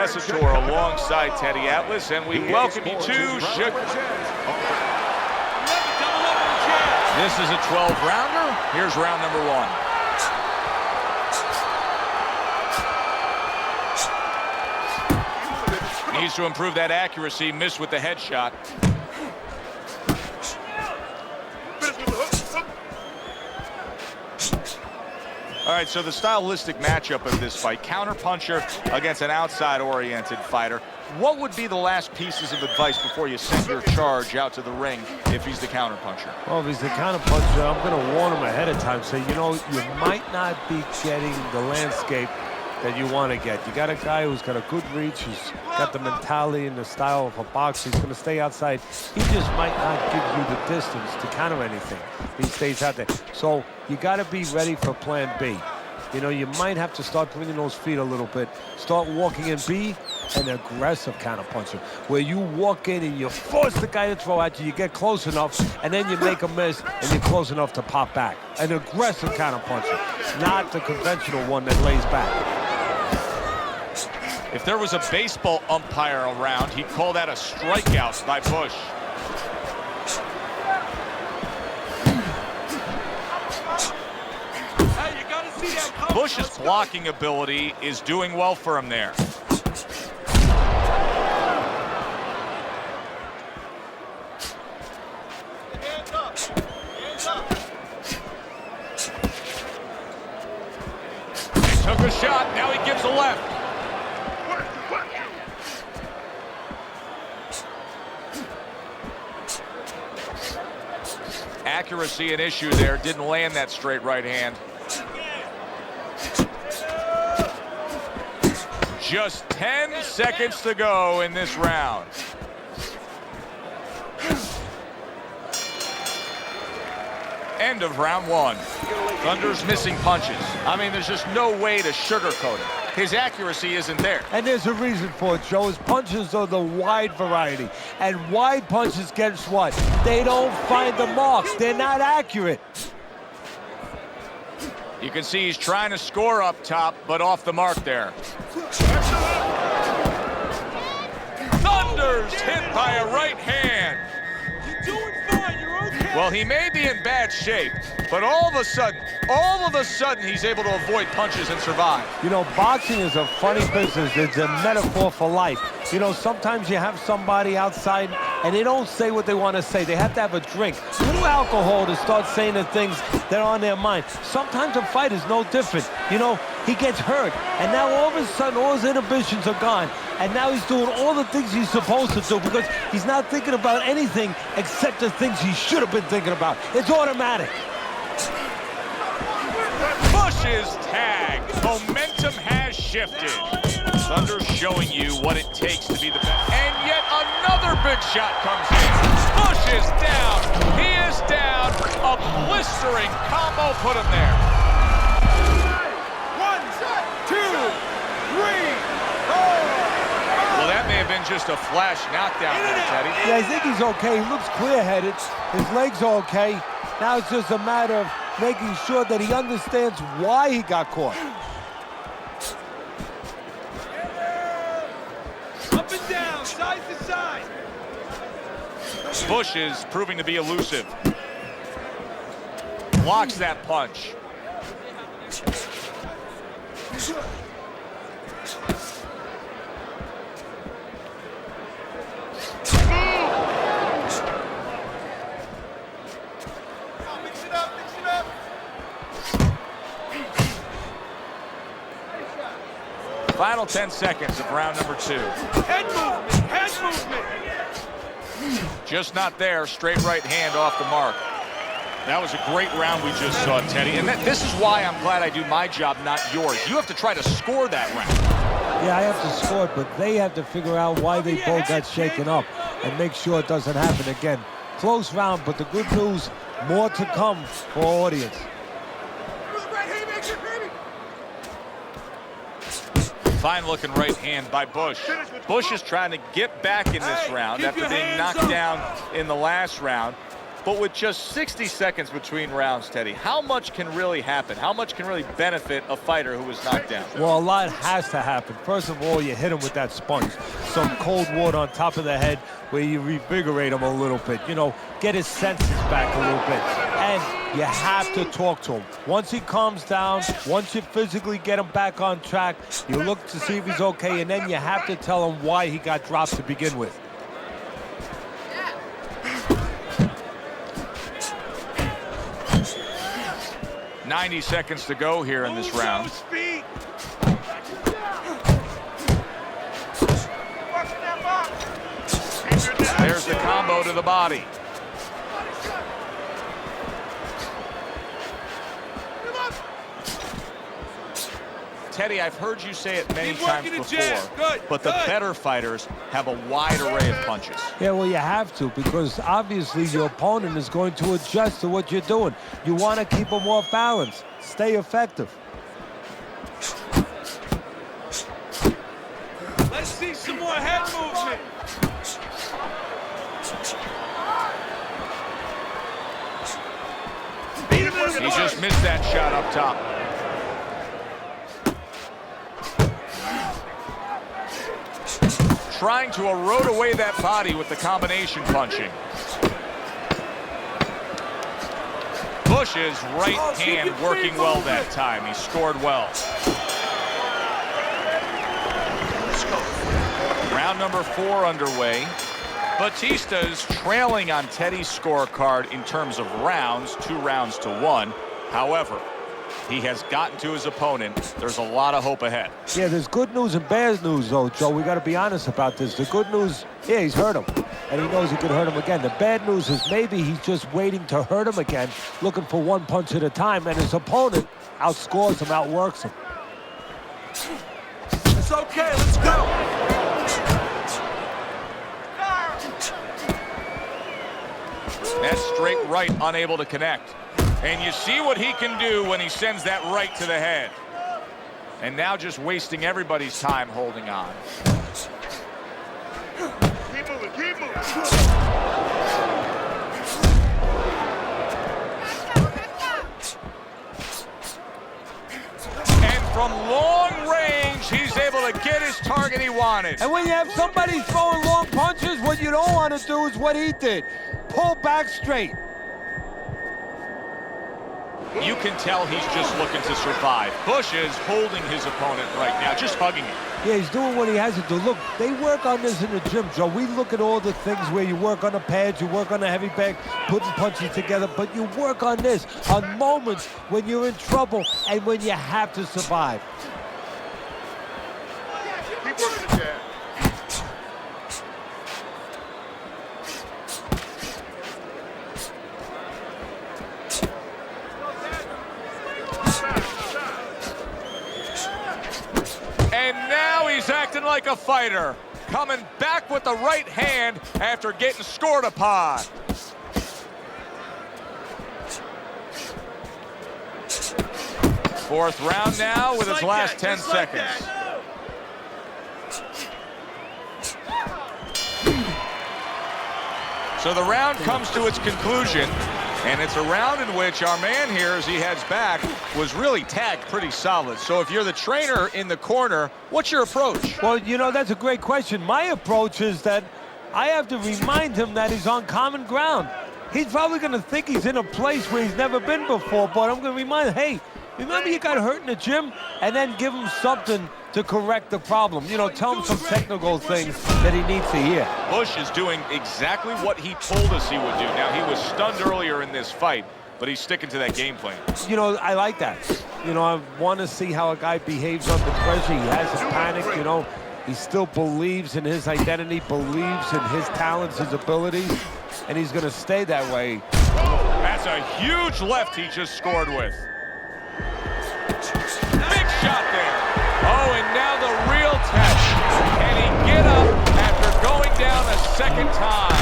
Tessitore alongside Teddy Atlas, and we welcome you to Chicago. This is a 12-rounder. Here's round number 1. Needs to improve that accuracy. Missed with the headshot. All right, so the stylistic matchup of this fight, counterpuncher against an outside-oriented fighter. What would be the last pieces of advice before you send your charge out to the ring if he's the counterpuncher? Well, if he's the counterpuncher, I'm going to warn him ahead of time. Say, you know, you might not be getting the landscape that you want to get. You got a guy who's got a good reach, who's got the mentality and the style of a boxer. He's going to stay outside. He just might not give you the distance to counter anything. He stays out there. So you got to be ready for plan B. You know, you might have to start bringing those feet a little bit. Start walking in. Be an aggressive counterpuncher, where you walk in and you force the guy to throw at you. You get close enough, and then you make a miss, and you're close enough to pop back. An aggressive counterpuncher, not the conventional one that lays back. If there was a baseball umpire around, he'd call that a strikeout by Bush. Bush's blocking ability is doing well for him there. Took a shot, now he gives a left. Accuracy an issue there, didn't land that straight right hand. Just 10 seconds to go in this round. End of round 1. Thunder's missing punches. I mean, there's just no way to sugarcoat it. His accuracy isn't there. And there's a reason for it, Joe. His punches are the wide variety. And wide punches, guess what? They don't find the marks. They're not accurate. You can see he's trying to score up top, but off the mark there. Thunder's hit by a right hand. You're doing fine, you're okay. Well, he may be in bad shape, but all of a sudden, he's able to avoid punches and survive. You know, boxing is a funny business. It's a metaphor for life. You know, sometimes you have somebody outside and they don't say what they want to say. They have to have a drink, a little alcohol, to start saying the things that are on their mind. Sometimes a fight is no different. You know, he gets hurt, and now all of a sudden all his inhibitions are gone, and now he's doing all the things he's supposed to do because he's not thinking about anything except the things he should have been thinking about. It's automatic. Bush's tag. Momentum has shifted. Thunder's showing you what it takes to be the best. And yet another big shot comes in. Bush is down. He is down. A blistering combo put him there. 1, 2, 3, 4. Well, that may have been just a flash knockdown there, Teddy. Yeah, I think he's okay. He looks clear-headed. His legs are okay. Now it's just a matter of making sure that he understands why he got caught. Up and down, side to side. Bush is proving to be elusive. Blocks that punch. Final 10 seconds of round number 2. Head movement, head movement. Just not there. Straight right hand off the mark. That was a great round we just saw, Teddy. And this is why I'm glad I do my job, not yours. You have to try to score that round. Yeah, I have to score it, but they have to figure out why they both got shaken up and make sure it doesn't happen again. Close round, but the good news, more to come for our audience. Fine looking right hand by Bush. Bush is trying to get back in this round after being knocked down in the last round. But with just 60 seconds between rounds, Teddy, how much can really happen? How much can really benefit a fighter who was knocked down? Well, a lot has to happen. First of all, you hit him with that sponge. Some cold water on top of the head where you revigorate him a little bit. You know, get his senses back a little bit. And you have to talk to him. Once he calms down, once you physically get him back on track, you look to see if he's okay, and then you have to tell him why he got dropped to begin with. 90 seconds to go here in this round. There's the combo to the body. Teddy, I've heard you say it many times before, but the better fighters have a wide array of punches. Yeah, well, you have to, because obviously your opponent is going to adjust to what you're doing. You want to keep them off balance. Stay effective. Let's see some more head movement. He just missed that shot up top. Trying to erode away that body with the combination punching. Bush's right hand working well that time. He scored well. Round number 4 underway. Bautista's trailing on Teddy's scorecard in terms of rounds, 2 rounds to 1. However, he has gotten to his opponent. There's a lot of hope ahead. Yeah, there's good news and bad news, though, Joe. We got to be honest about this. The good news, yeah, he's hurt him, and he knows he could hurt him again. The bad news is maybe he's just waiting to hurt him again, looking for one punch at a time, and his opponent outscores him, outworks him. It's okay, let's go. That straight right unable to connect. And you see what he can do when he sends that right to the head. And now just wasting everybody's time holding on. Keep moving, keep moving. And from long range, he's able to get his target he wanted. And when you have somebody throwing long punches, what you don't want to do is what he did. Pull back straight. You can tell he's just looking to survive. Bush is holding his opponent right now, just hugging him. Yeah, he's doing what he has to do. Look, they work on this in the gym, Joe. We look at all the things where you work on the pads, you work on the heavy bag, putting punches together, but you work on this on moments when you're in trouble and when you have to survive. Keep working the jab. And now he's acting like a fighter, coming back with the right hand after getting scored upon. Fourth round now with his last 10 seconds. So the round comes to its conclusion, and it's a round in which our man here, as he heads back, was really tagged pretty solid. So if you're the trainer in the corner, what's your approach? Well, you know, that's a great question. My approach is that I have to remind him that he's on common ground. He's probably going to think he's in a place where he's never been before, but I'm going to remind him, hey, remember you got hurt in the gym? And then give him something to correct the problem. You know, tell him some technical things that he needs to hear. Bush is doing exactly what he told us he would do. Now, he was stunned earlier in this fight, but he's sticking to that game plan. You know, I like that. You know, I want to see how a guy behaves under pressure. He hasn't panicked, you know. He still believes in his identity, believes in his talents, his abilities, and he's going to stay that way. That's a huge left he just scored with. Big shot there. Oh, and now the real test. Can he get up after going down a second time?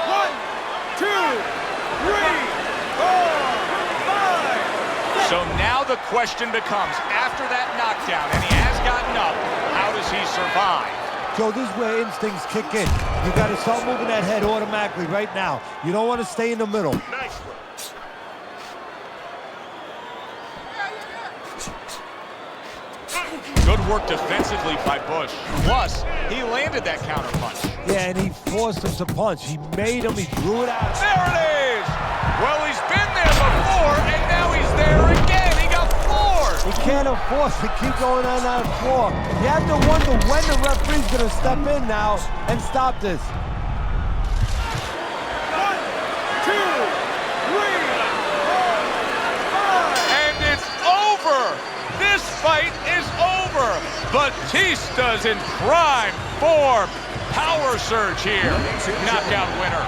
1, 2, 3, 4, 5. So now the question becomes, after that knockdown, and he has gotten up, how does he survive? Joe, this is where instincts kick in. You got to start moving that head automatically right now. You don't want to stay in the middle. Nice one. Good work defensively by Bush. Plus, he landed that counter punch. Yeah, and he forced him to punch. He made him, he drew it out. There it is! Well, he's been there before, and now he's there again. He got floored. He can't afford to keep going on that floor. You have to wonder when the referee's going to step in now and stop this. 1, 2, 3, 4, 5. And it's over. This fight is over. Bautista's in prime form. Power surge here. Knockout winner.